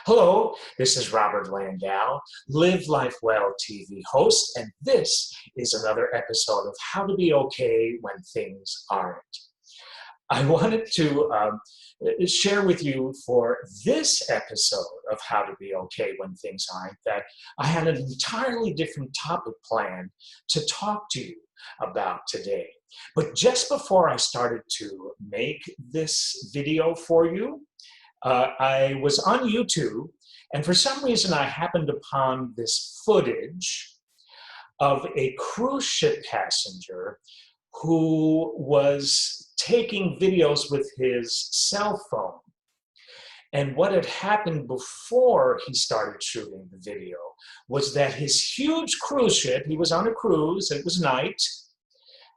Hello, this is Robert Landau, Live Life Well TV host, and this is another episode of How to Be Okay When Things Aren't. I wanted to share with you for this episode of How to Be Okay When Things Aren't that I had an entirely different topic planned to talk to you about today. But just before I started to make this video for you, I was on YouTube, and for some reason I happened upon this footage of a cruise ship passenger who was taking videos with his cell phone. And what had happened before he started shooting the video was that his huge cruise ship, he was on a cruise, it was night,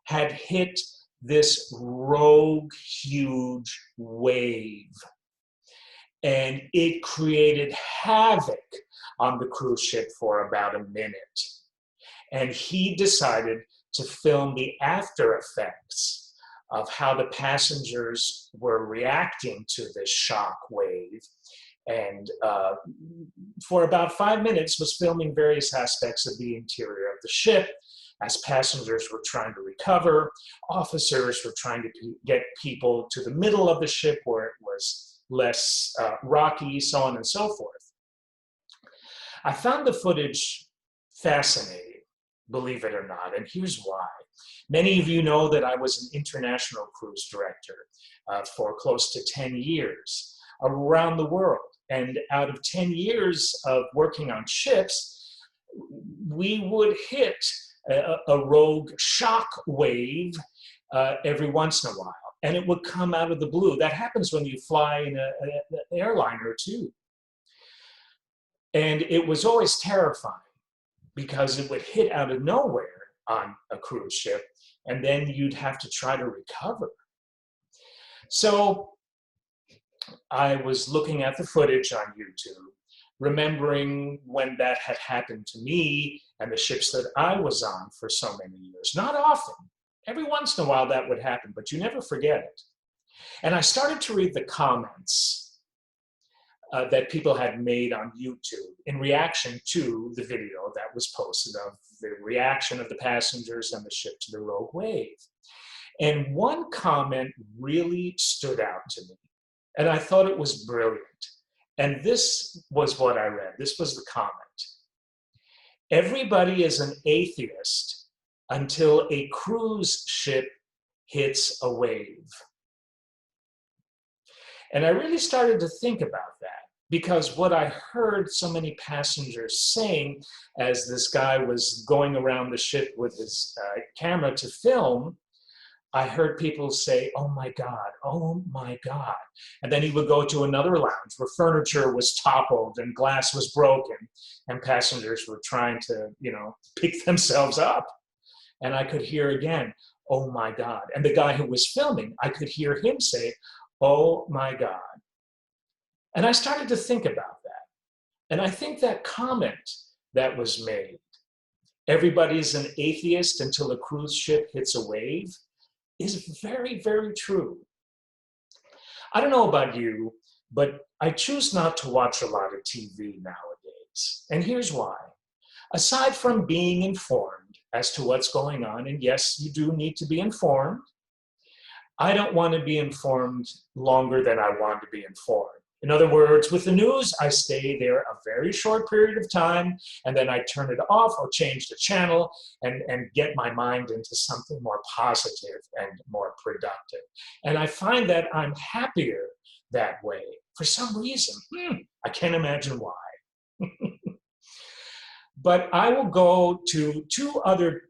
had hit this rogue, huge wave. And it created havoc on the cruise ship for about a minute. And he decided to film the after effects of how the passengers were reacting to this shock wave. And for about 5 minutes was filming various aspects of the interior of the ship as passengers were trying to recover. Officers were trying to get people to the middle of the ship where it was less rocky, so on and so forth. I found the footage fascinating, believe it or not, and here's why. Many of you know that I was an international cruise director for close to 10 years around the world. And out of 10 years of working on ships, we would hit a rogue shock wave every once in a while. And it would come out of the blue. That happens when you fly in an airliner too. And it was always terrifying because it would hit out of nowhere on a cruise ship, and then you'd have to try to recover. So I was looking at the footage on YouTube, remembering when that had happened to me and the ships that I was on for so many years. Not often. Every once in a while that would happen, but you never forget it. And I started to read the comments that people had made on YouTube in reaction to the video that was posted of the reaction of the passengers and the ship to the rogue wave. And one comment really stood out to me, and I thought it was brilliant. And this was what I read. This was the comment. Everybody is an atheist until a cruise ship hits a wave. And I really started to think about that, because what I heard so many passengers saying as this guy was going around the ship with his camera to film, I heard people say, "Oh my God, oh my God." And then he would go to another lounge where furniture was toppled and glass was broken, and passengers were trying to, pick themselves up. And I could hear again, "Oh my God." And the guy who was filming, I could hear him say, "Oh my God." And I started to think about that. And I think that comment that was made, everybody's an atheist until a cruise ship hits a wave, is very, very true. I don't know about you, but I choose not to watch a lot of TV nowadays. And here's why. Aside from being informed as to what's going on, and yes, you do need to be informed, I don't want to be informed longer than I want to be informed. In other words, with the news, I stay there a very short period of time, and then I turn it off or change the channel and get my mind into something more positive and more productive. And I find that I'm happier that way for some reason. I can't imagine why. But I will go to two other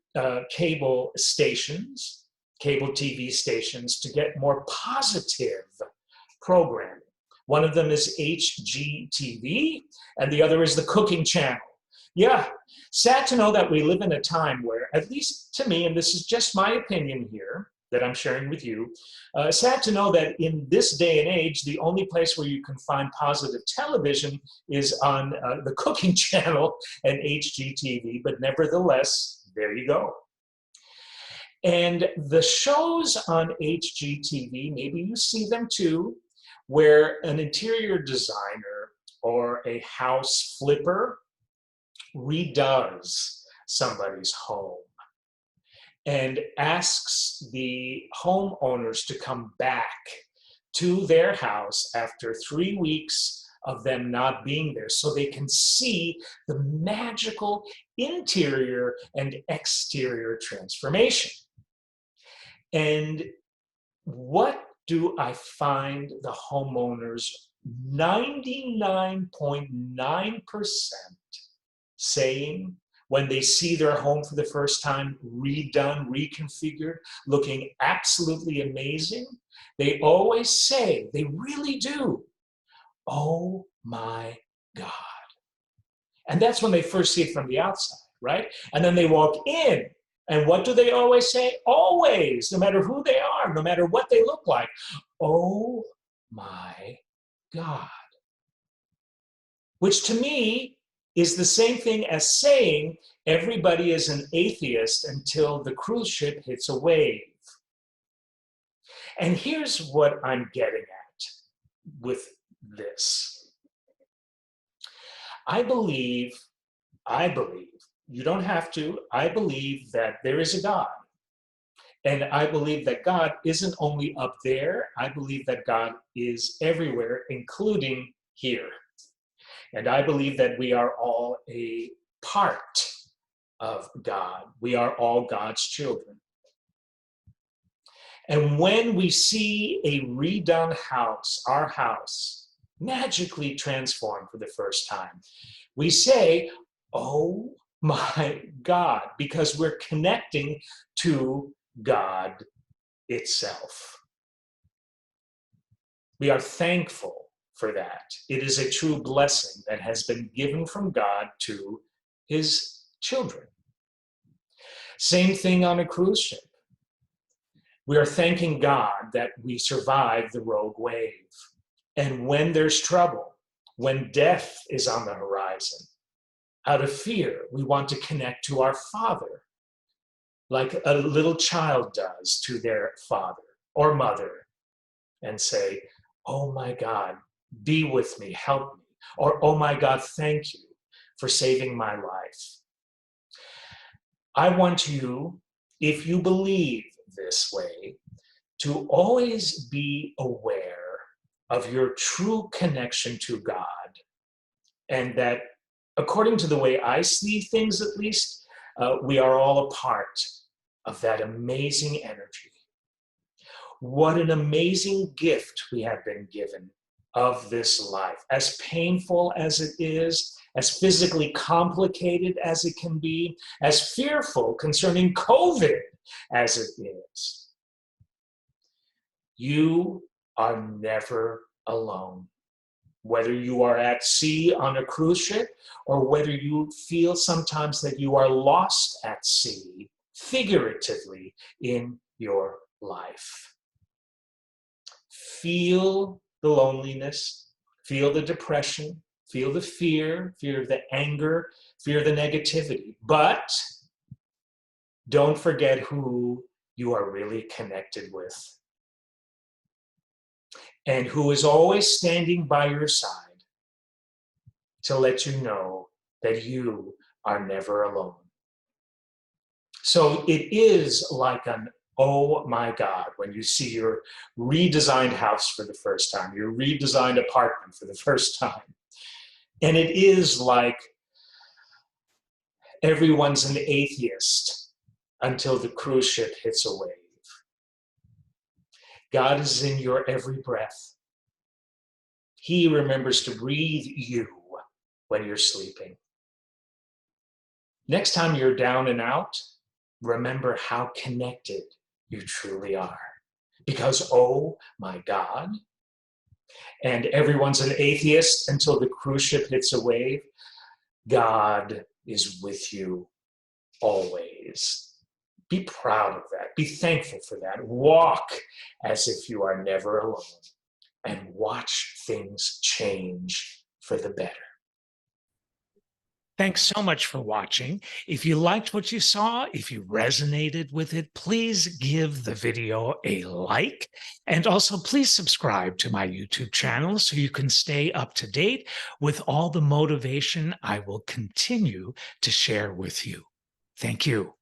cable stations, cable TV stations, to get more positive programming. One of them is HGTV, and the other is the Cooking Channel. Yeah, sad to know that we live in a time where, at least to me, and this is just my opinion here that I'm sharing with you, sad to know that in this day and age, the only place where you can find positive television is on the Cooking Channel and HGTV, but nevertheless, there you go. And the shows on HGTV, maybe you see them too, where an interior designer or where a house flipper redoes somebody's home and asks the homeowners to come back to their house after 3 weeks of them not being there so they can see the magical interior and exterior transformation. And what do I find the homeowners 99.9% saying when they see their home for the first time, redone, reconfigured, looking absolutely amazing? They always say, they really do, "Oh my God." And that's when they first see it from the outside, right? And then they walk in, and what do they always say? Always, no matter who they are, no matter what they look like, "Oh my God." Which to me is the same thing as saying everybody is an atheist until the cruise ship hits a wave. And here's what I'm getting at with this. I believe, you don't have to, I believe that there is a God. And I believe that God isn't only up there, I believe that God is everywhere, including here. And I believe that we are all a part of God. We are all God's children. And when we see a redone house, our house, magically transformed for the first time, we say, "Oh my God," because we're connecting to God itself. We are thankful for that. It is a true blessing that has been given from God to his children. Same thing on a cruise ship. We are thanking God that we survived the rogue wave. And when there's trouble, when death is on the horizon, out of fear, we want to connect to our Father, like a little child does to their father or mother, and say, "Oh my God, be with me, help me." Or, "Oh my God, thank you for saving my life." I want you, if you believe this way, to always be aware of your true connection to God. And that, according to the way I see things at least, we are all a part of that amazing energy. What an amazing gift we have been given of this life. As painful as it is, as physically complicated as it can be, as fearful concerning COVID as it is, you are never alone. Whether you are at sea on a cruise ship or whether you feel sometimes that you are lost at sea, figuratively in your life. Feel the loneliness, feel the depression, feel the fear of the anger, fear of the negativity, but don't forget who you are really connected with and who is always standing by your side to let you know that you are never alone. So it is like an "oh my God" when you see your redesigned house for the first time, your redesigned apartment for the first time. And it is like everyone's an atheist until the cruise ship hits a wave. God is in your every breath. He remembers to breathe you when you're sleeping. Next time you're down and out, remember how connected you truly are. Because, oh my God, and everyone's an atheist until the cruise ship hits a wave, God is with you always. Be proud of that. Be thankful for that. Walk as if you are never alone and watch things change for the better. Thanks so much for watching. If you liked what you saw, if you resonated with it, please give the video a like. And also, please subscribe to my YouTube channel so you can stay up to date with all the motivation I will continue to share with you. Thank you.